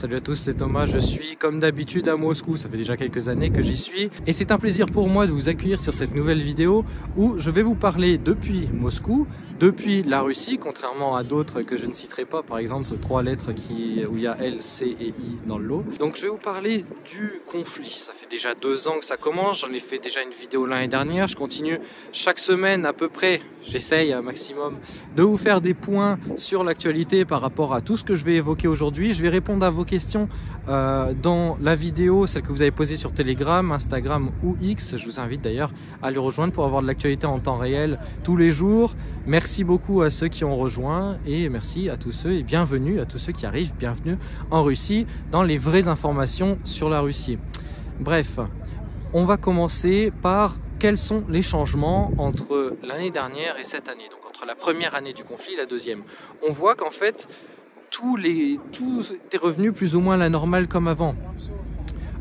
Salut à tous, c'est Thomas, je suis comme d'habitude à Moscou, ça fait déjà quelques années que j'y suis et c'est un plaisir pour moi de vous accueillir sur cette nouvelle vidéo où je vais vous parler depuis Moscou, depuis la Russie, contrairement à d'autres que je ne citerai pas, par exemple 3 lettres où il y a L, C et I dans le lot. Donc je vais vous parler du conflit, ça fait déjà 2 ans que ça commence, j'en ai fait déjà une vidéo l'année dernière, je continue chaque semaine à peu près, j'essaye un maximum de vous faire des points sur l'actualité par rapport à tout ce que je vais évoquer aujourd'hui. Je vais répondre à vos questions dans la vidéo, celle que vous avez posée sur Telegram, Instagram ou X. Je vous invite d'ailleurs à le rejoindre pour avoir de l'actualité en temps réel tous les jours. Merci beaucoup à ceux qui ont rejoint et merci à tous ceux et bienvenue à tous ceux qui arrivent. Bienvenue en Russie dans les vraies informations sur la Russie. Bref, on va commencer par quels sont les changements entre l'année dernière et cette année, donc entre la première année du conflit et la deuxième. On voit qu'en fait, tout est revenu plus ou moins à la normale comme avant.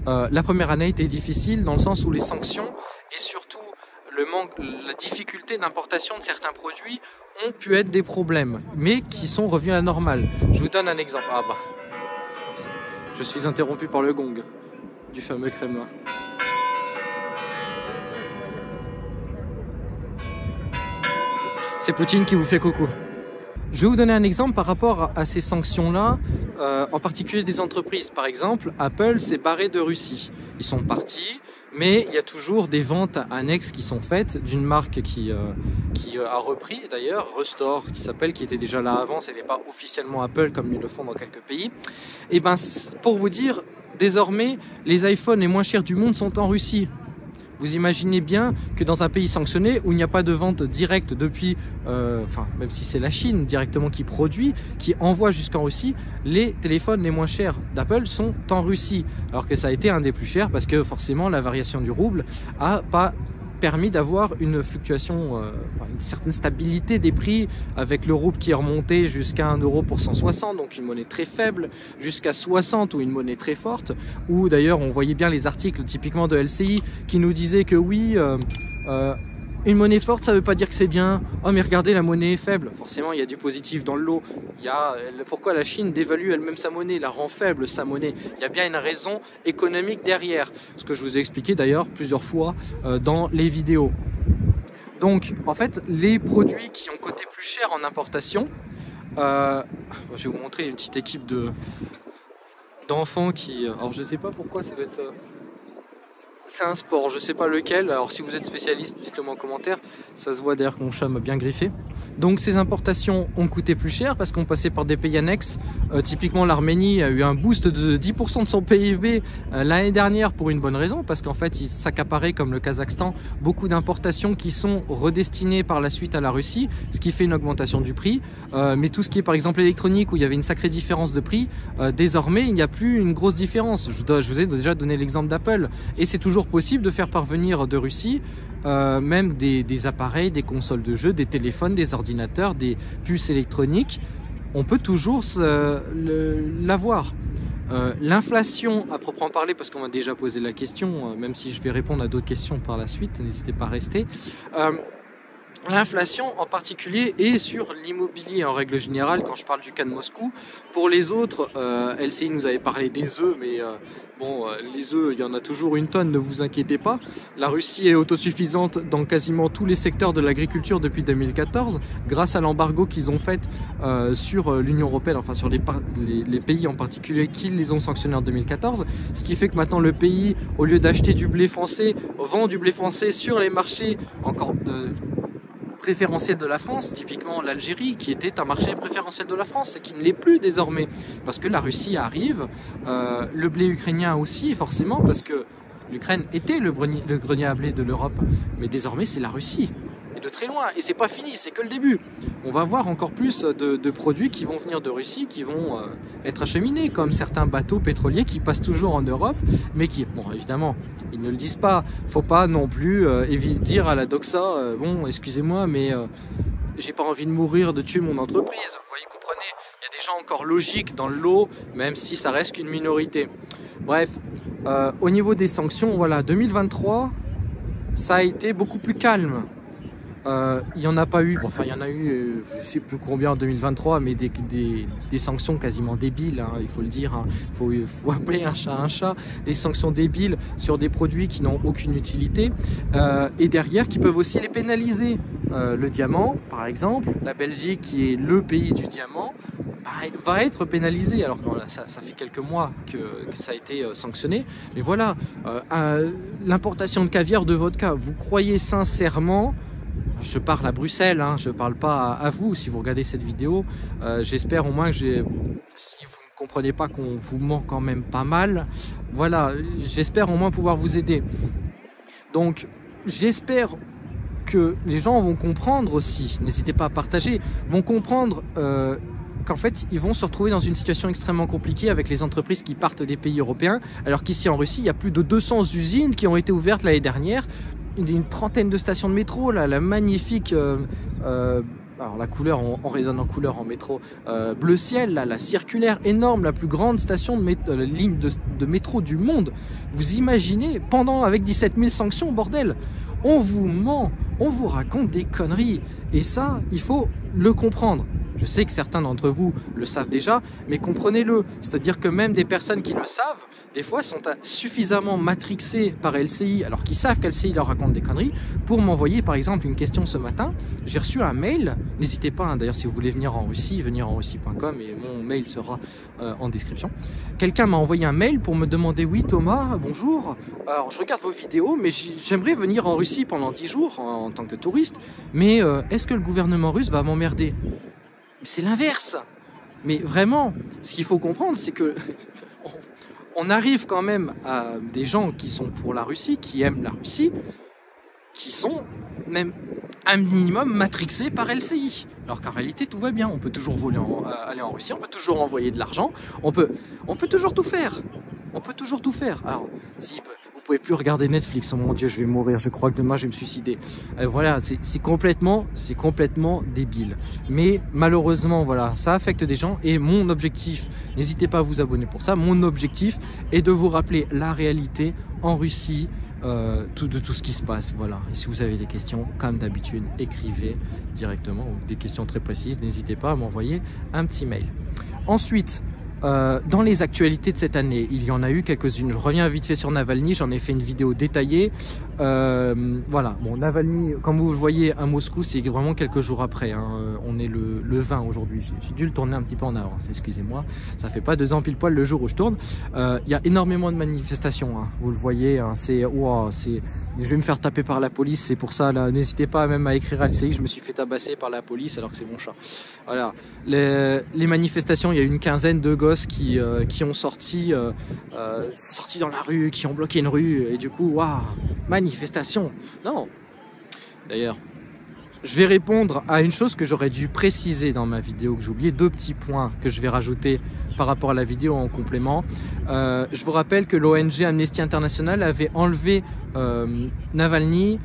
La première année était difficile dans le sens où les sanctions et surtout la difficulté d'importation de certains produits ont pu être des problèmes, mais qui sont revenus à la normale. Je vous donne un exemple. Ah bah, je suis interrompu par le gong du fameux Kremlin. C'est Poutine qui vous fait coucou. Je vais vous donner un exemple par rapport à ces sanctions-là, en particulier des entreprises. Par exemple, Apple s'est barré de Russie. Ils sont partis, mais il y a toujours des ventes annexes qui sont faites d'une marque qui a repris d'ailleurs, Restore, qui était déjà là avant, ce n'était pas officiellement Apple comme ils le font dans quelques pays. Et ben, pour vous dire, désormais, les iPhones les moins chers du monde sont en Russie. Vous imaginez bien que dans un pays sanctionné où il n'y a pas de vente directe depuis, même si c'est la Chine directement qui produit, qui envoie jusqu'en Russie, les téléphones les moins chers d'Apple sont en Russie. Alors que ça a été un des plus chers parce que forcément la variation du rouble n'a pas permis d'avoir une fluctuation, une certaine stabilité des prix avec le rouble qui est remonté jusqu'à 1 euro pour 160, donc une monnaie très faible, jusqu'à 60 ou une monnaie très forte, où d'ailleurs on voyait bien les articles typiquement de LCI qui nous disaient que oui, une monnaie forte ça veut pas dire que c'est bien, oh mais regardez la monnaie est faible, forcément il y a du positif dans le lot, pourquoi la Chine dévalue elle-même sa monnaie, la rend faible sa monnaie, il y a bien une raison économique derrière, ce que je vous ai expliqué d'ailleurs plusieurs fois dans les vidéos. Donc en fait les produits qui ont coûté plus cher en importation, je vais vous montrer une petite équipe d'enfants qui, alors je sais pas pourquoi ça doit être... C'est un sport, je sais pas lequel, alors si vous êtes spécialiste, dites-le moi en commentaire, ça se voit d'ailleurs que mon chat m'a bien griffé. Donc ces importations ont coûté plus cher parce qu'on passait par des pays annexes, typiquement l'Arménie a eu un boost de 10% de son PIB l'année dernière pour une bonne raison, parce qu'en fait il s'accaparait comme le Kazakhstan beaucoup d'importations qui sont redestinées par la suite à la Russie, ce qui fait une augmentation du prix, mais tout ce qui est par exemple électronique où il y avait une sacrée différence de prix, désormais il n'y a plus une grosse différence. Je vous ai déjà donné l'exemple d'Apple et c'est toujours possible de faire parvenir de Russie même des appareils, des consoles de jeux, des téléphones, des ordinateurs, des puces électroniques. On peut toujours l'avoir. L'inflation à proprement parler, parce qu'on m'a déjà posé la question, même si je vais répondre à d'autres questions par la suite, n'hésitez pas à rester. L'inflation en particulier est sur l'immobilier en règle générale, quand je parle du cas de Moscou. Pour les autres, LCI nous avait parlé des œufs, mais bon, les œufs, il y en a toujours une tonne, ne vous inquiétez pas. La Russie est autosuffisante dans quasiment tous les secteurs de l'agriculture depuis 2014, grâce à l'embargo qu'ils ont fait sur l'Union européenne, enfin sur les pays en particulier qui les ont sanctionnés en 2014. Ce qui fait que maintenant le pays, au lieu d'acheter du blé français, vend du blé français sur les marchés encore préférentiel de la France, typiquement l'Algérie, qui était un marché préférentiel de la France et qui ne l'est plus désormais, parce que la Russie arrive, le blé ukrainien aussi, forcément, parce que l'Ukraine était le grenier à blé de l'Europe, mais désormais c'est la Russie, et de très loin, et c'est pas fini, c'est que le début. On va voir encore plus de produits qui vont venir de Russie, qui vont être acheminés, comme certains bateaux pétroliers qui passent toujours en Europe, mais qui, bon évidemment, ils ne le disent pas, faut pas non plus dire à la doxa, bon excusez-moi, mais j'ai pas envie de mourir, de tuer mon entreprise, vous voyez, comprenez, il y a des gens encore logiques dans le lot, même si ça reste qu'une minorité. Bref, au niveau des sanctions, voilà, 2023, ça a été beaucoup plus calme. il n'y en a pas eu, bon, enfin il y en a eu, je ne sais plus combien en 2023, mais des sanctions quasiment débiles, hein, il faut le dire, hein. Faut appeler un chat, des sanctions débiles sur des produits qui n'ont aucune utilité, et derrière qui peuvent aussi les pénaliser. Le diamant, par exemple, la Belgique qui est le pays du diamant, va être pénalisé, alors que ça fait quelques mois que ça a été sanctionné, mais voilà, l'importation de caviar, de vodka, vous croyez sincèrement, je parle à Bruxelles, hein, je parle pas à vous si vous regardez cette vidéo, j'espère au moins que si vous ne comprenez pas qu'on vous ment quand même pas mal, voilà, j'espère au moins pouvoir vous aider. Donc j'espère que les gens vont comprendre aussi, n'hésitez pas à partager, vont comprendre qu'en fait ils vont se retrouver dans une situation extrêmement compliquée avec les entreprises qui partent des pays européens, alors qu'ici en Russie il y a plus de 200 usines qui ont été ouvertes l'année dernière, une trentaine de stations de métro, là, la magnifique alors la couleur, on résonne en couleur en métro, bleu ciel, là, la circulaire énorme, la plus grande station de ligne de métro du monde. Vous imaginez, avec 17 000 sanctions, bordel, on vous ment, on vous raconte des conneries, et ça il faut le comprendre. Je sais que certains d'entre vous le savent déjà, mais comprenez-le. C'est-à-dire que même des personnes qui le savent, des fois sont suffisamment matrixées par LCI, alors qu'ils savent qu'LCI leur raconte des conneries, pour m'envoyer par exemple une question ce matin. J'ai reçu un mail, n'hésitez pas, hein, d'ailleurs si vous voulez venir en Russie, venirenrussie.com, et mon mail sera en description. Quelqu'un m'a envoyé un mail pour me demander, oui Thomas, bonjour, alors je regarde vos vidéos, mais j'aimerais venir en Russie pendant 10 jours en tant que touriste, mais est-ce que le gouvernement russe va m'emmerder ? C'est l'inverse. Mais vraiment, ce qu'il faut comprendre, c'est que on arrive quand même à des gens qui sont pour la Russie, qui aiment la Russie, qui sont même un minimum matrixés par LCI. Alors qu'en réalité, tout va bien. On peut toujours aller en Russie, on peut toujours envoyer de l'argent, on peut toujours tout faire. On peut toujours tout faire. Alors, si vous pouvez plus regarder Netflix, oh mon Dieu, je vais mourir, je crois que demain je vais me suicider. Voilà, c'est complètement débile. Mais malheureusement, voilà, ça affecte des gens, et mon objectif, n'hésitez pas à vous abonner pour ça, mon objectif est de vous rappeler la réalité en Russie, de tout ce qui se passe, voilà. Et si vous avez des questions, comme d'habitude, écrivez directement, ou des questions très précises, n'hésitez pas à m'envoyer un petit mail. Ensuite, dans les actualités de cette année, il y en a eu quelques-unes. Je reviens vite fait sur Navalny, j'en ai fait une vidéo détaillée. Voilà, bon, Navalny, comme vous le voyez à Moscou, c'est vraiment quelques jours après, hein. On est le 20 aujourd'hui, j'ai dû le tourner un petit peu en avance, excusez-moi. Ça fait pas 2 ans pile poil le jour où je tourne. Il y a énormément de manifestations, hein. Vous le voyez, hein. Je vais me faire taper par la police, c'est pour ça, là, n'hésitez pas même à écrire à LCI, je me suis fait tabasser par la police alors que c'est mon chat. Voilà, les manifestations, il y a une quinzaine de gosses qui ont sorti dans la rue, qui ont bloqué une rue, et du coup, waouh, manifestation. Non, d'ailleurs, je vais répondre à une chose que j'aurais dû préciser dans ma vidéo, que j'ai oublié, 2 petits points que je vais rajouter par rapport à la vidéo en complément. Je vous rappelle que l'ONG Amnesty International avait enlevé Navalny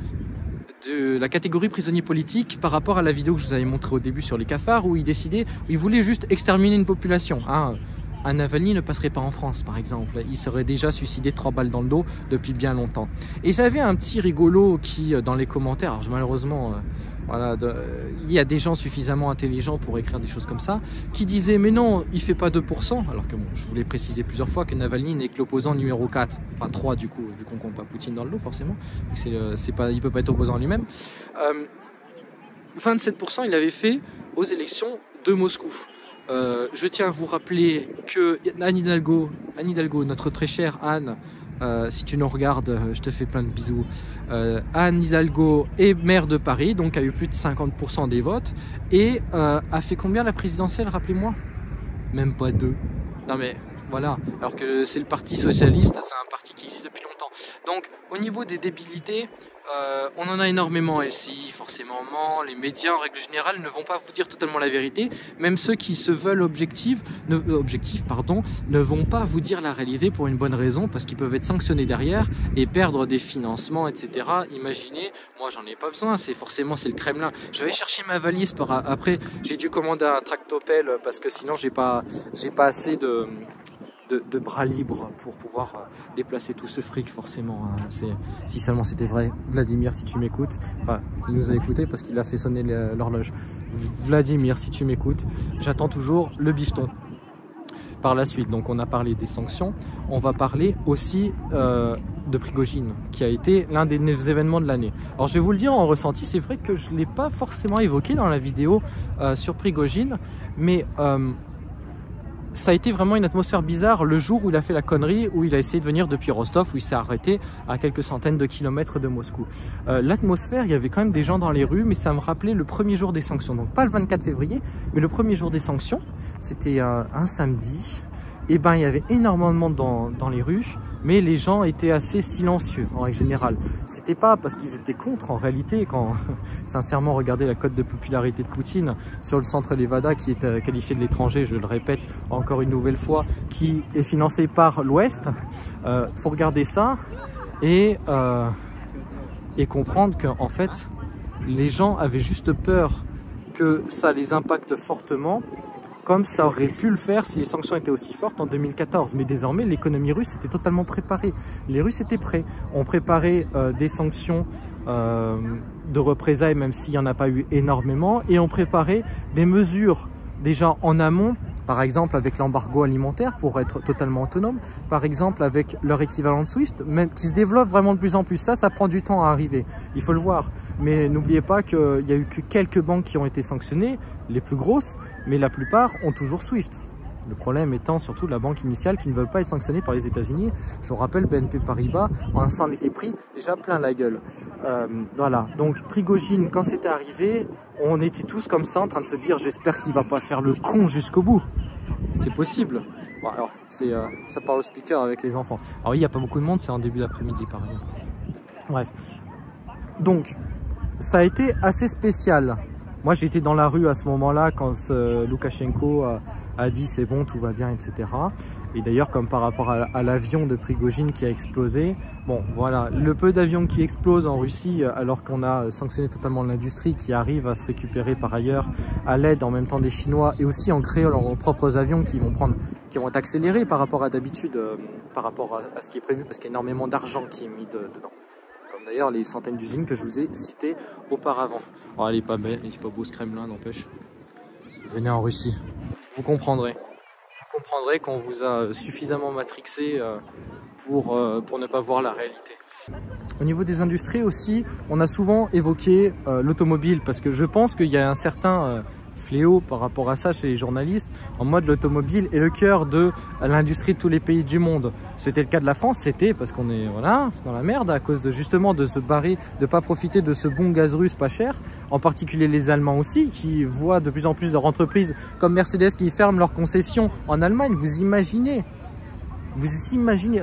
de la catégorie prisonnier politique par rapport à la vidéo que je vous avais montrée au début sur les cafards, où il voulait juste exterminer une population, hein. Un Navalny ne passerait pas en France, par exemple. Il serait déjà suicidé 3 balles dans le dos depuis bien longtemps. Et j'avais un petit rigolo qui, dans les commentaires, alors malheureusement, voilà, il y a des gens suffisamment intelligents pour écrire des choses comme ça, qui disaient, mais non, il fait pas 2%, alors que bon, je voulais préciser plusieurs fois que Navalny n'est que l'opposant numéro 4, enfin 3 du coup, vu qu'on compte pas Poutine dans le lot, forcément, il peut pas être opposant lui-même. 27% il avait fait aux élections de Moscou. Je tiens à vous rappeler que Anne Hidalgo, notre très chère Anne, si tu nous regardes, je te fais plein de bisous. Anne Hidalgo est maire de Paris, donc a eu plus de 50% des votes, et a fait combien la présidentielle, rappelez-moi? Même pas 2. Non mais voilà, alors que c'est le parti socialiste, c'est un parti qui existe depuis longtemps. Donc au niveau des débilités, on en a énormément. LCI forcément ment, les médias en règle générale ne vont pas vous dire totalement la vérité, même ceux qui se veulent objectifs ne vont pas vous dire la réalité pour une bonne raison, parce qu'ils peuvent être sanctionnés derrière et perdre des financements, etc. Imaginez, moi j'en ai pas besoin, c'est le Kremlin. Je vais chercher ma valise, après j'ai dû commander un tractopelle parce que sinon j'ai pas assez de de bras libres pour pouvoir déplacer tout ce fric forcément. Hein. Si seulement c'était vrai. Vladimir, si tu m'écoutes, enfin il nous a écouté parce qu'il a fait sonner l'horloge. Vladimir, si tu m'écoutes, j'attends toujours le bifton. Par la suite, donc on a parlé des sanctions, on va parler aussi de Prigojine, qui a été l'un des événements de l'année. Alors je vais vous le dire en ressenti, c'est vrai que je ne l'ai pas forcément évoqué dans la vidéo sur Prigojine, mais ça a été vraiment une atmosphère bizarre le jour où il a fait la connerie, où il a essayé de venir depuis Rostov, où il s'est arrêté à quelques centaines de kilomètres de Moscou. L'atmosphère, il y avait quand même des gens dans les rues, mais ça me rappelait le premier jour des sanctions. Donc pas le 24 février, mais le premier jour des sanctions, c'était un samedi. Et ben il y avait énormément de monde dans les rues, mais les gens étaient assez silencieux en règle générale. C'était pas parce qu'ils étaient contre en réalité, quand sincèrement regardez la cote de popularité de Poutine sur le centre Levada qui est qualifié de l'étranger, je le répète encore une nouvelle fois, qui est financé par l'Ouest. Faut regarder ça et comprendre qu'en fait les gens avaient juste peur que ça les impacte fortement, comme ça aurait pu le faire si les sanctions étaient aussi fortes en 2014. Mais désormais, l'économie russe était totalement préparée. Les Russes étaient prêts. On préparait des sanctions de représailles, même s'il n'y en a pas eu énormément. Et on préparait des mesures déjà en amont, par exemple avec l'embargo alimentaire pour être totalement autonome, par exemple avec leur équivalent de SWIFT, même, qui se développe vraiment de plus en plus. Ça prend du temps à arriver, il faut le voir. Mais n'oubliez pas qu'il n'y a eu que quelques banques qui ont été sanctionnées, les plus grosses, mais la plupart ont toujours SWIFT. Le problème étant surtout la banque initiale qui ne veut pas être sanctionnée par les États-Unis. Je vous rappelle, BNP Paribas, on s'en était pris déjà plein la gueule. Voilà, donc Prigojine, quand c'était arrivé, on était tous comme ça en train de se dire j'espère qu'il va pas faire le con jusqu'au bout. C'est possible. Bon, alors, ça parle au speaker avec les enfants. Alors oui, il n'y a pas beaucoup de monde, c'est en début d'après-midi par exemple. Bref. Donc, ça a été assez spécial. Moi, j'étais dans la rue à ce moment-là quand Loukachenko a dit c'est bon, tout va bien, etc. Et d'ailleurs, comme par rapport à l'avion de Prigojine qui a explosé, bon, voilà, le peu d'avions qui explosent en Russie alors qu'on a sanctionné totalement l'industrie qui arrive à se récupérer par ailleurs à l'aide en même temps des Chinois et aussi en créant leurs propres avions qui vont être accélérés par rapport à d'habitude, par rapport à ce qui est prévu parce qu'il y a énormément d'argent qui est mis dedans. Comme d'ailleurs les centaines d'usines que je vous ai citées auparavant. Oh, il est pas belle, il est pas beau ce Kremlin, n'empêche. Venez en Russie, vous comprendrez. Vous comprendrez qu'on vous a suffisamment matrixé pour ne pas voir la réalité. Au niveau des industries aussi, on a souvent évoqué l'automobile parce que je pense qu'il y a un certain fléau par rapport à ça chez les journalistes, en mode l'automobile est le cœur de l'industrie de tous les pays du monde. C'était le cas de la France, c'était parce qu'on est voilà, dans la merde à cause de justement de se barrer, de pas profiter de ce bon gaz russe pas cher, en particulier les Allemands aussi qui voient de plus en plus leurs entreprises comme Mercedes qui ferment leurs concessions en Allemagne. Vous imaginez,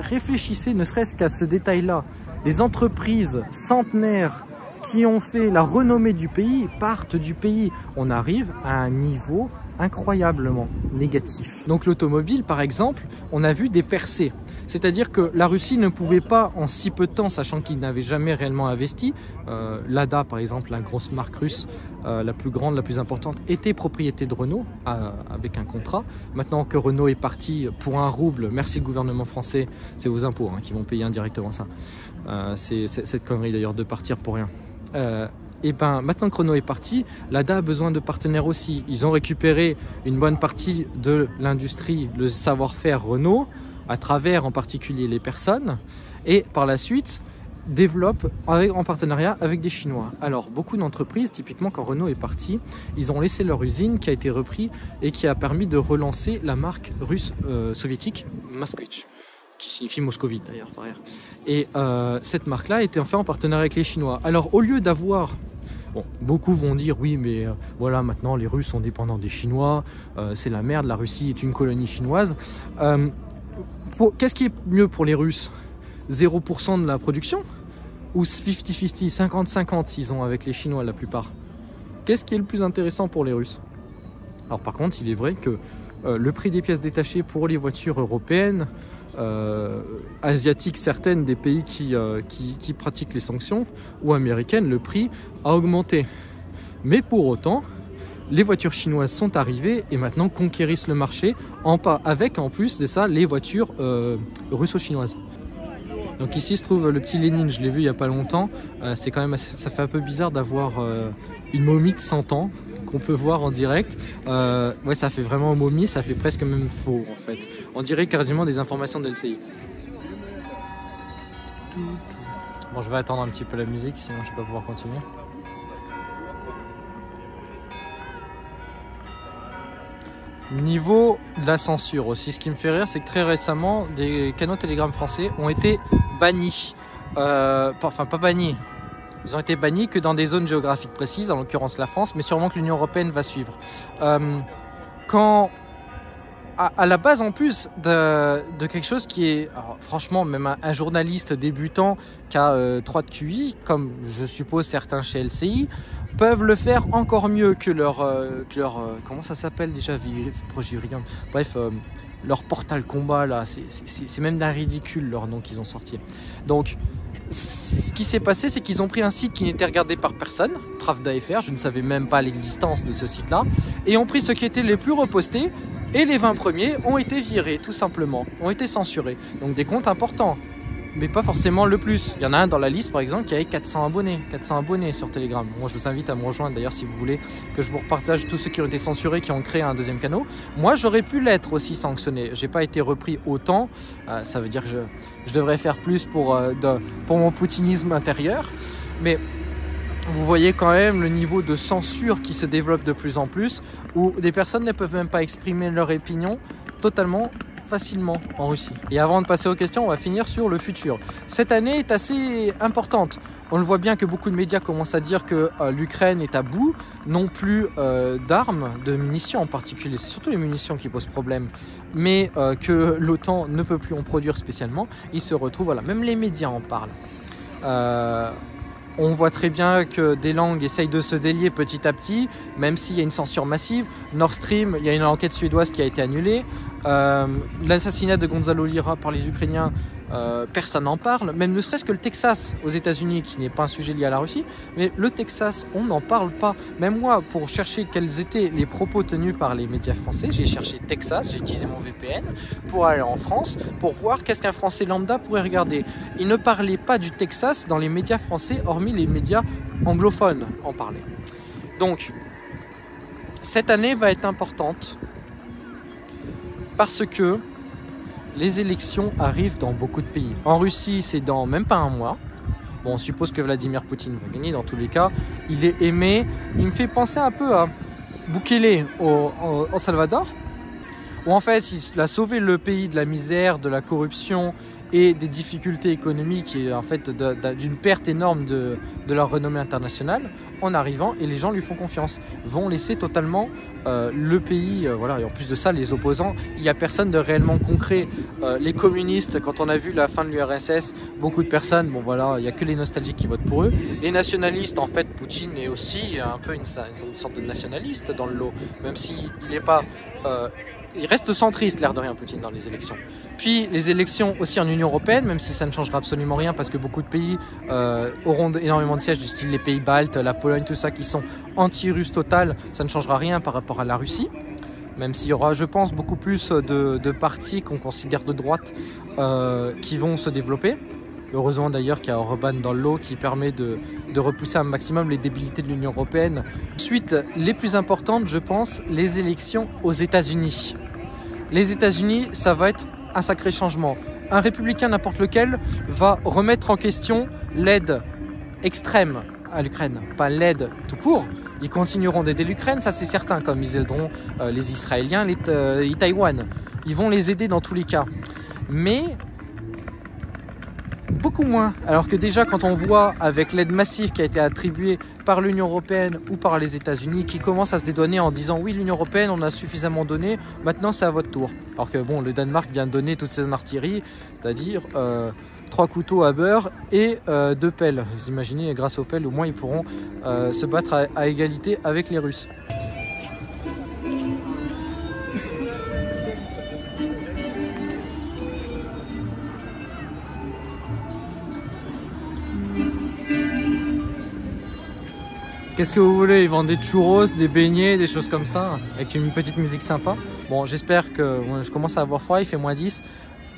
réfléchissez ne serait-ce qu'à ce détail-là. Des entreprises centenaires qui ont fait la renommée du pays, partent du pays. On arrive à un niveau incroyablement négatif. Donc l'automobile, par exemple, on a vu des percées. C'est-à-dire que la Russie ne pouvait pas, en si peu de temps, sachant qu'ils n'avaient jamais réellement investi, Lada, par exemple, la grosse marque russe, la plus grande, la plus importante, était propriété de Renault, avec un contrat. Maintenant que Renault est parti pour 1 rouble, merci le gouvernement français, c'est vos impôts hein, qui vont payer indirectement ça. C'est cette connerie d'ailleurs de partir pour rien. Et ben maintenant que Renault est parti, Lada a besoin de partenaires aussi. Ils ont récupéré une bonne partie de l'industrie, le savoir-faire Renault, à travers en particulier les personnes, et par la suite développent en partenariat avec des Chinois. Alors beaucoup d'entreprises, typiquement quand Renault est parti, ils ont laissé leur usine qui a été reprise et qui a permis de relancer la marque russe soviétique Moskvitch, qui signifie moscovite d'ailleurs par ailleurs. Et cette marque-là a été en fait en partenariat avec les Chinois. Alors au lieu d'avoir... Bon, beaucoup vont dire oui mais voilà maintenant les Russes sont dépendants des Chinois, c'est la merde, la Russie est une colonie chinoise. Qu'est-ce qui est mieux pour les Russes? 0% de la production ou 50-50, 50-50 ils ont avec les Chinois la plupart? Qu'est-ce qui est le plus intéressant pour les Russes? Alors par contre il est vrai que le prix des pièces détachées pour les voitures européennes, asiatiques certaines des pays qui pratiquent les sanctions ou américaines, le prix a augmenté. Mais pour autant, les voitures chinoises sont arrivées et maintenant conquérissent le marché, avec en plus de ça les voitures russo-chinoises. Donc ici se trouve le petit Lénine, je l'ai vu il n'y a pas longtemps. C'est quand même ça fait un peu bizarre d'avoir une momie de 100 ans qu'on peut voir en direct. Ouais, ça fait vraiment momie, ça fait presque même faux en fait. On dirait quasiment des informations de LCI. Bon, je vais attendre un petit peu la musique, sinon je ne vais pas pouvoir continuer. Niveau de la censure aussi, ce qui me fait rire, c'est que très récemment, des canaux Telegram français ont été bannis. Enfin, pas bannis. Ils ont été bannis que dans des zones géographiques précises, en l'occurrence la France, mais sûrement que l'Union européenne va suivre. Quand à la base en plus de quelque chose qui est, alors, franchement, même un journaliste débutant qui a 3 de QI, comme je suppose certains chez LCI, peuvent le faire encore mieux que leur comment ça s'appelle déjà, bref, leur portal combat là, c'est même d'un ridicule leur nom qu'ils ont sorti. Donc ce qui s'est passé, c'est qu'ils ont pris un site qui n'était regardé par personne, Pravda.fr, je ne savais même pas l'existence de ce site là, et ont pris ceux qui étaient les plus repostés, et les 20 premiers ont été virés tout simplement, ont été censurés. Donc des comptes importants, mais pas forcément le plus. Il y en a un dans la liste par exemple qui avait 400 abonnés sur Telegram. Moi je vous invite à me rejoindre d'ailleurs si vous voulez que je vous repartage tous ceux qui ont été censurés, qui ont créé un deuxième canal. Moi j'aurais pu l'être aussi sanctionné, j'ai pas été repris autant, ça veut dire que je devrais faire plus pour mon poutinisme intérieur, mais vous voyez quand même le niveau de censure qui se développe de plus en plus, où des personnes ne peuvent même pas exprimer leur opinion totalement facilement en Russie. Et avant de passer aux questions, on va finir sur le futur. Cette année est assez importante. On le voit bien que beaucoup de médias commencent à dire que l'Ukraine est à bout, non plus d'armes, de munitions en particulier, c'est surtout les munitions qui posent problème, mais que l'OTAN ne peut plus en produire spécialement. Ils se retrouvent, voilà, même les médias en parlent. On voit très bien que des langues essayent de se délier petit à petit, même s'il y a une censure massive. Nord Stream, il y a une enquête suédoise qui a été annulée. L'assassinat de Gonzalo Lira par les Ukrainiens, personne n'en parle. Même ne serait-ce que le Texas aux États-Unis, qui n'est pas un sujet lié à la Russie, mais le Texas, on n'en parle pas. Même moi, pour chercher quels étaient les propos tenus par les médias français, j'ai cherché Texas, j'ai utilisé mon VPN pour aller en France, pour voir qu'est-ce qu'un Français lambda pourrait regarder. Il ne parlait pas du Texas dans les médias français, hormis les médias anglophones en parlaient. Donc, cette année va être importante parce que les élections arrivent dans beaucoup de pays. En Russie, c'est dans même pas un mois. Bon, on suppose que Vladimir Poutine va gagner dans tous les cas. Il est aimé. Il me fait penser un peu à Bukele au Salvador, où en fait, il a sauvé le pays de la misère, de la corruption et des difficultés économiques et en fait d'une perte énorme de leur renommée internationale en arrivant, et les gens lui font confiance, vont laisser totalement le pays, voilà. Et en plus de ça, les opposants, il n'y a personne de réellement concret. Les communistes, quand on a vu la fin de l'URSS, beaucoup de personnes, bon voilà, il n'y a que les nostalgiques qui votent pour eux. Les nationalistes, en fait, Poutine est aussi un peu une sorte de nationaliste dans le lot, même s'il n'est pas... il reste centriste, l'air de rien, Poutine, dans les élections. Puis les élections aussi en Union européenne, même si ça ne changera absolument rien parce que beaucoup de pays auront énormément de sièges, du style les pays baltes, la Pologne, tout ça, qui sont anti-russes total, ça ne changera rien par rapport à la Russie. Même s'il y aura, je pense, beaucoup plus de partis qu'on considère de droite qui vont se développer. Heureusement d'ailleurs qu'il y a Orban dans le lot qui permet de repousser un maximum les débilités de l'Union européenne. Ensuite, les plus importantes, je pense, les élections aux États-Unis. Les États-Unis, ça va être un sacré changement. Un républicain, n'importe lequel, va remettre en question l'aide extrême à l'Ukraine, pas l'aide tout court. Ils continueront d'aider l'Ukraine, ça c'est certain, comme ils aideront les Israéliens, les Taïwan. Ils vont les aider dans tous les cas. Mais beaucoup moins, alors que déjà quand on voit avec l'aide massive qui a été attribuée par l'Union européenne ou par les États-Unis qui commencent à se dédouaner en disant oui, l'Union européenne on a suffisamment donné, maintenant c'est à votre tour. Alors que bon, le Danemark vient de donner toutes ses artilleries, c'est-à-dire 3 couteaux à beurre et 2 pelles. Vous imaginez, grâce aux pelles au moins ils pourront se battre à égalité avec les Russes. Qu'est-ce que vous voulez? Ils vendent des churros, des beignets, des choses comme ça, avec une petite musique sympa. Bon, j'espère que je commence à avoir froid, il fait -10.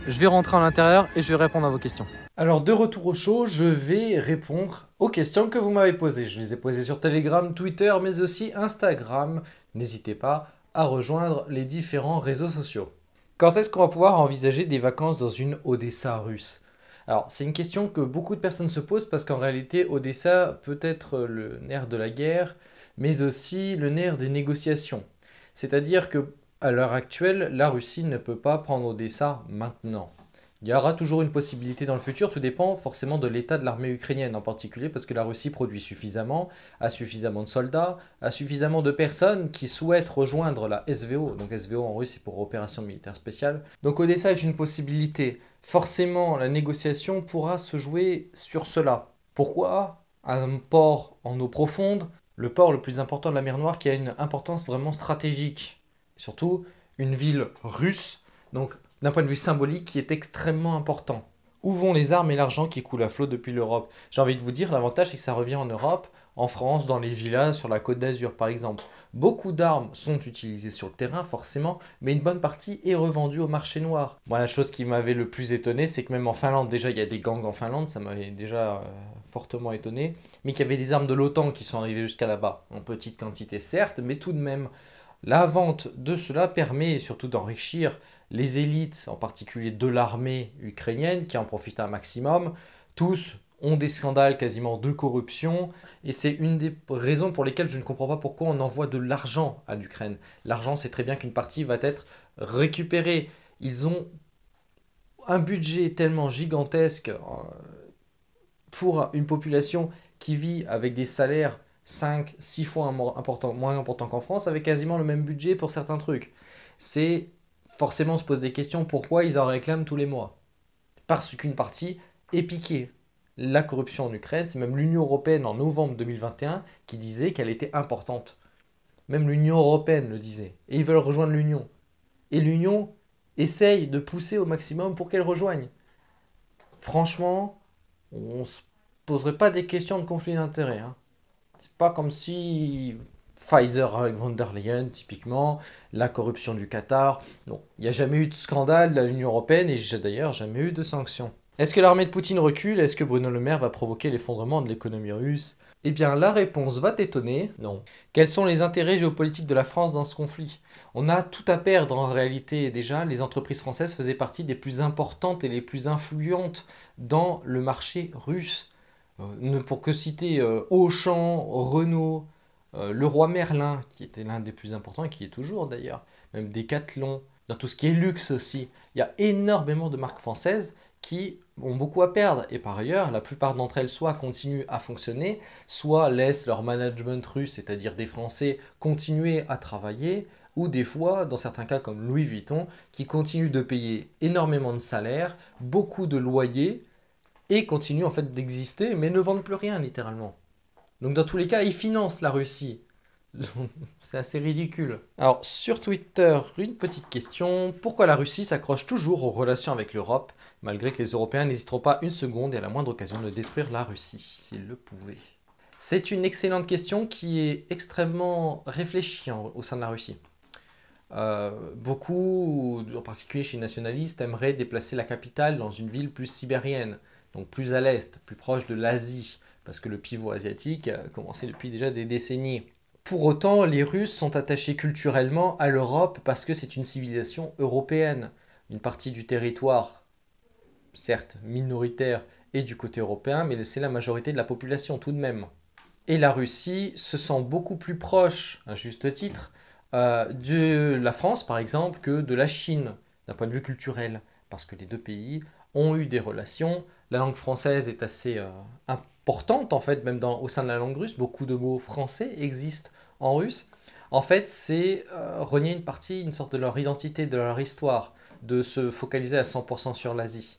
Je vais rentrer à l'intérieur et je vais répondre à vos questions. Alors, de retour au show, je vais répondre aux questions que vous m'avez posées. Je les ai posées sur Telegram, Twitter, mais aussi Instagram. N'hésitez pas à rejoindre les différents réseaux sociaux. Quand est-ce qu'on va pouvoir envisager des vacances dans une Odessa russe? Alors, c'est une question que beaucoup de personnes se posent parce qu'en réalité, Odessa peut être le nerf de la guerre, mais aussi le nerf des négociations. C'est-à-dire que à l'heure actuelle, la Russie ne peut pas prendre Odessa maintenant. Il y aura toujours une possibilité dans le futur, tout dépend forcément de l'état de l'armée ukrainienne en particulier, parce que la Russie produit suffisamment, a suffisamment de soldats, a suffisamment de personnes qui souhaitent rejoindre la SVO. Donc SVO en russe c'est pour opération militaire spéciale. Donc Odessa est une possibilité. Forcément, la négociation pourra se jouer sur cela. Pourquoi un port en eau profonde, le port le plus important de la mer Noire qui a une importance vraiment stratégique? Surtout une ville russe, donc d'un point de vue symbolique qui est extrêmement important. Où vont les armes et l'argent qui coulent à flot depuis l'Europe? J'ai envie de vous dire, l'avantage c'est que ça revient en Europe, en France, dans les villas, sur la Côte d'Azur par exemple. Beaucoup d'armes sont utilisées sur le terrain forcément, mais une bonne partie est revendue au marché noir. Moi, la chose qui m'avait le plus étonné, c'est que même en Finlande, déjà il y a des gangs en Finlande, ça m'avait déjà fortement étonné, mais qu'il y avait des armes de l'OTAN qui sont arrivées jusqu'à là-bas, en petite quantité certes, mais tout de même. La vente de cela permet surtout d'enrichir les élites, en particulier de l'armée ukrainienne, qui en profitent un maximum. Tous ont des scandales quasiment de corruption, et c'est une des raisons pour lesquelles je ne comprends pas pourquoi on envoie de l'argent à l'Ukraine. L'argent, c'est très bien qu'une partie va être récupérée. Ils ont un budget tellement gigantesque pour une population qui vit avec des salaires 5, 6 fois moins important qu'en France, avec quasiment le même budget pour certains trucs. C'est forcément on se pose des questions, pourquoi ils en réclament tous les mois? Parce qu'une partie est piquée. La corruption en Ukraine, c'est même l'Union européenne en novembre 2021 qui disait qu'elle était importante. Même l'Union européenne le disait. Et ils veulent rejoindre l'Union. Et l'Union essaye de pousser au maximum pour qu'elle rejoigne. Franchement, on ne se poserait pas des questions de conflit d'intérêts. C'est pas comme si Pfizer avec von der Leyen, typiquement, la corruption du Qatar. Non, il n'y a jamais eu de scandale à l'Union européenne et j'ai d'ailleurs jamais eu de sanctions. Est-ce que l'armée de Poutine recule? Est-ce que Bruno Le Maire va provoquer l'effondrement de l'économie russe? Eh bien, la réponse va t'étonner, non. Quels sont les intérêts géopolitiques de la France dans ce conflit? On a tout à perdre en réalité. Déjà, les entreprises françaises faisaient partie des plus importantes et les plus influentes dans le marché russe. Pour que citer Auchan, Renault, Leroy Merlin, qui était l'un des plus importants et qui est toujours d'ailleurs, même Decathlon, dans tout ce qui est luxe aussi. Il y a énormément de marques françaises qui ont beaucoup à perdre. Et par ailleurs, la plupart d'entre elles soit continuent à fonctionner, soit laissent leur management russe, c'est-à-dire des Français, continuer à travailler, ou des fois, dans certains cas comme Louis Vuitton, qui continuent de payer énormément de salaires, beaucoup de loyers, et continuent en fait d'exister, mais ne vendent plus rien littéralement. Donc dans tous les cas, ils financent la Russie. C'est assez ridicule. Alors sur Twitter, une petite question. Pourquoi la Russie s'accroche toujours aux relations avec l'Europe, malgré que les Européens n'hésiteront pas une seconde et à la moindre occasion de détruire la Russie, s'ils le pouvaient? C'est une excellente question qui est extrêmement réfléchie au sein de la Russie. Beaucoup, en particulier chez les nationalistes, aimeraient déplacer la capitale dans une ville plus sibérienne, donc plus à l'est, plus proche de l'Asie, parce que le pivot asiatique a commencé depuis déjà des décennies. Pour autant, les Russes sont attachés culturellement à l'Europe parce que c'est une civilisation européenne. Une partie du territoire, certes minoritaire, est du côté européen, mais c'est la majorité de la population tout de même. Et la Russie se sent beaucoup plus proche, à juste titre, de la France par exemple que de la Chine, d'un point de vue culturel, parce que les deux pays ont eu des relations. La langue française est assez importante en fait, même au sein de la langue russe, beaucoup de mots français existent en russe. En fait, c'est renier une partie, une sorte de leur identité, de leur histoire, de se focaliser à 100% sur l'Asie.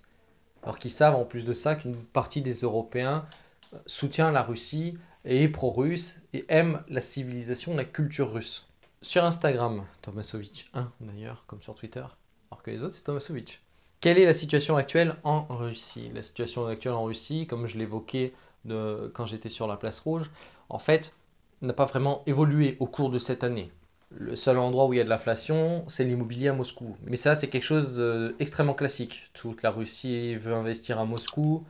Alors qu'ils savent en plus de ça qu'une partie des Européens soutient la Russie et est pro-russe et aime la civilisation, la culture russe. Sur Instagram, Tomasovitch1 d'ailleurs, comme sur Twitter, alors que les autres c'est Tomasovitch. Quelle est la situation actuelle en Russie? La situation actuelle en Russie, comme je l'évoquais quand j'étais sur la place rouge, en fait, n'a pas vraiment évolué au cours de cette année. Le seul endroit où il y a de l'inflation, c'est l'immobilier à Moscou. Mais ça, c'est quelque chose d'extrêmement classique. Toute la Russie veut investir à Moscou,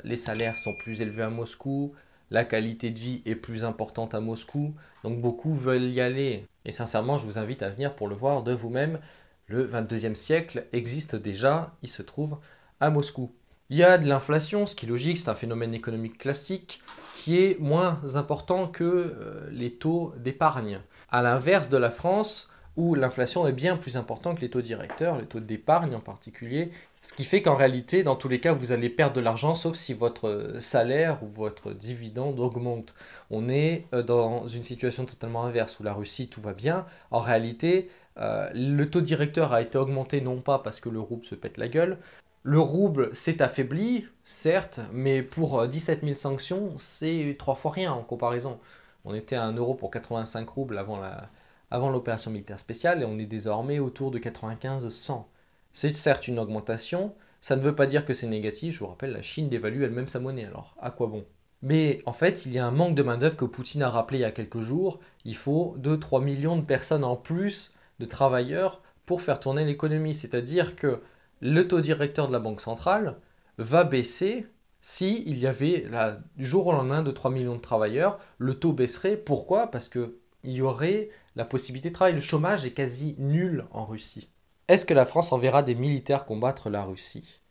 les salaires sont plus élevés à Moscou, la qualité de vie est plus importante à Moscou, donc beaucoup veulent y aller. Et sincèrement, je vous invite à venir pour le voir de vous-même. Le 22e siècle existe déjà, il se trouve à Moscou. Il y a de l'inflation, ce qui est logique, c'est un phénomène économique classique qui est moins important que les taux d'épargne. À l'inverse de la France, où l'inflation est bien plus importante que les taux directeurs, les taux d'épargne en particulier, ce qui fait qu'en réalité, dans tous les cas, vous allez perdre de l'argent, sauf si votre salaire ou votre dividende augmente. On est dans une situation totalement inverse, où la Russie, tout va bien. En réalité, le taux directeur a été augmenté non pas parce que le rouble se pète la gueule, le rouble s'est affaibli, certes, mais pour 17 000 sanctions, c'est 3 fois rien en comparaison. On était à 1 euro pour 85 roubles avant l'opération militaire spéciale et on est désormais autour de 95-100. C'est certes une augmentation, ça ne veut pas dire que c'est négatif, je vous rappelle, la Chine dévalue elle-même sa monnaie, alors à quoi bon? Mais en fait, il y a un manque de main-d'œuvre que Poutine a rappelé il y a quelques jours. Il faut 2-3 millions de personnes en plus, de travailleurs, pour faire tourner l'économie. C'est-à-dire que le taux directeur de la Banque centrale va baisser si il y avait là, du jour au lendemain de 3 millions de travailleurs. Le taux baisserait. Pourquoi? Parce qu'il y aurait la possibilité de travailler. Le chômage est quasi nul en Russie. Est-ce que la France enverra des militaires combattre la Russie?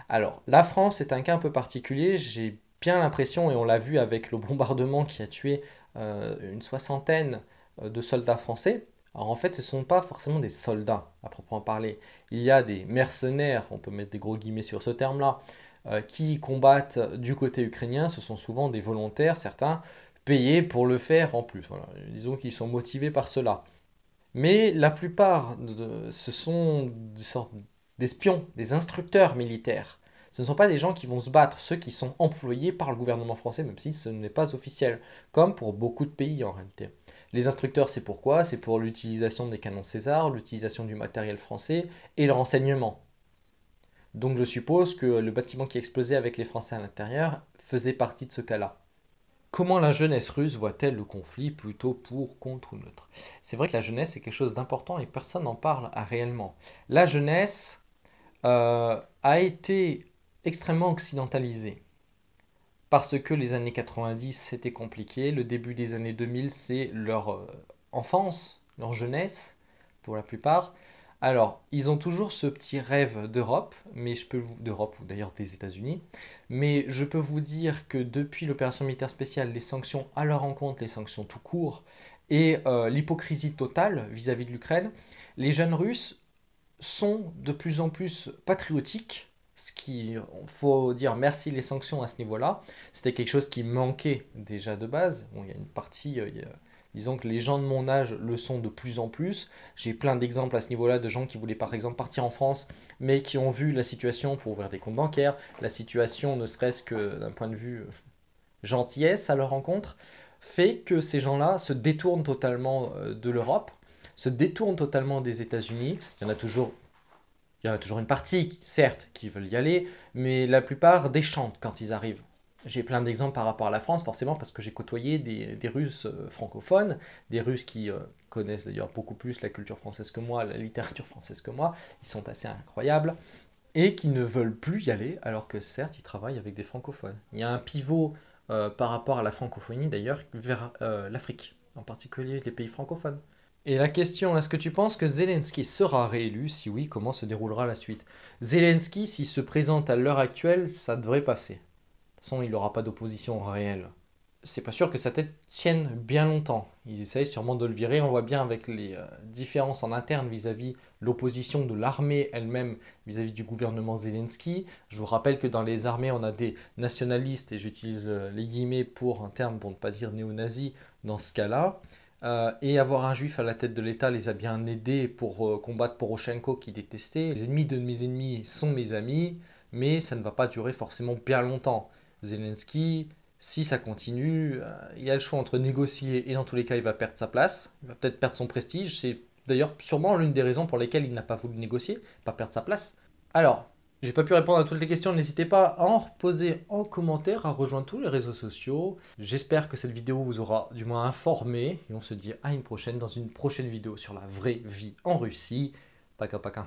Alors, la France est un cas un peu particulier. J'ai bien l'impression, et on l'a vu avec le bombardement qui a tué une soixantaine de soldats français. Alors en fait, ce ne sont pas forcément des soldats à proprement parler. Il y a des mercenaires, on peut mettre des gros guillemets sur ce terme-là, qui combattent du côté ukrainien. Ce sont souvent des volontaires, certains payés pour le faire en plus. Voilà. Disons qu'ils sont motivés par cela. Mais la plupart, ce sont des sortes d'espions, des instructeurs militaires. Ce ne sont pas des gens qui vont se battre, ceux qui sont employés par le gouvernement français, même si ce n'est pas officiel, comme pour beaucoup de pays en réalité. Les instructeurs, c'est pourquoi? C'est pour l'utilisation des canons César, l'utilisation du matériel français et le renseignement. Donc je suppose que le bâtiment qui explosait avec les Français à l'intérieur faisait partie de ce cas-là. Comment la jeunesse russe voit-elle le conflit plutôt pour, contre ou neutre? C'est vrai que la jeunesse est quelque chose d'important et personne n'en parle réellement. La jeunesse a été extrêmement occidentalisée parce que les années 90 c'était compliqué, le début des années 2000 c'est leur enfance, leur jeunesse pour la plupart. Alors, ils ont toujours ce petit rêve d'Europe, mais d'Europe ou d'ailleurs des États-Unis, mais je peux vous dire que depuis l'opération militaire spéciale, les sanctions à leur encontre, les sanctions tout court, et l'hypocrisie totale vis-à-vis de l'Ukraine, les jeunes Russes sont de plus en plus patriotiques, ce qui, faut dire merci les sanctions à ce niveau-là. C'était quelque chose qui manquait déjà de base. Bon, il y a une partie, disons que les gens de mon âge le sont de plus en plus. J'ai plein d'exemples à ce niveau-là de gens qui voulaient par exemple partir en France, mais qui ont vu la situation pour ouvrir des comptes bancaires, la situation ne serait-ce que d'un point de vue gentillesse à leur rencontre, fait que ces gens-là se détournent totalement de l'Europe, se détournent totalement des États-Unis. Il y en a toujours une partie, certes, qui veulent y aller, mais la plupart déchantent quand ils arrivent. J'ai plein d'exemples par rapport à la France, forcément, parce que j'ai côtoyé des Russes francophones, des Russes qui connaissent d'ailleurs beaucoup plus la culture française que moi, la littérature française que moi, ils sont assez incroyables, et qui ne veulent plus y aller, alors que certes, ils travaillent avec des francophones. Il y a un pivot par rapport à la francophonie, d'ailleurs, vers l'Afrique, en particulier les pays francophones. Et la question, est-ce que tu penses que Zelensky sera réélu? Si oui, comment se déroulera la suite? Zelensky, s'il se présente à l'heure actuelle, ça devrait passer. De toute façon, il n'aura pas d'opposition réelle. C'est pas sûr que sa tête tienne bien longtemps. Ils essayent sûrement de le virer. On voit bien avec les différences en interne vis-à-vis l'opposition de l'armée elle-même vis-à-vis du gouvernement Zelensky. Je vous rappelle que dans les armées, on a des nationalistes, et j'utilise les guillemets pour un terme pour ne pas dire néo-nazi dans ce cas-là. Et avoir un juif à la tête de l'État les a bien aidés pour combattre Poroshenko qui détestait. Les ennemis de mes ennemis sont mes amis, mais ça ne va pas durer forcément bien longtemps. Zelensky, si ça continue, il a le choix entre négocier et dans tous les cas il va perdre sa place, il va peut-être perdre son prestige. C'est d'ailleurs sûrement l'une des raisons pour lesquelles il n'a pas voulu négocier, pas perdre sa place. Alors, J'ai pas pu répondre à toutes les questions, n'hésitez pas à en reposer en commentaire, à rejoindre tous les réseaux sociaux. J'espère que cette vidéo vous aura du moins informé et on se dit à une prochaine dans une prochaine vidéo sur la vraie vie en Russie. Paka paka.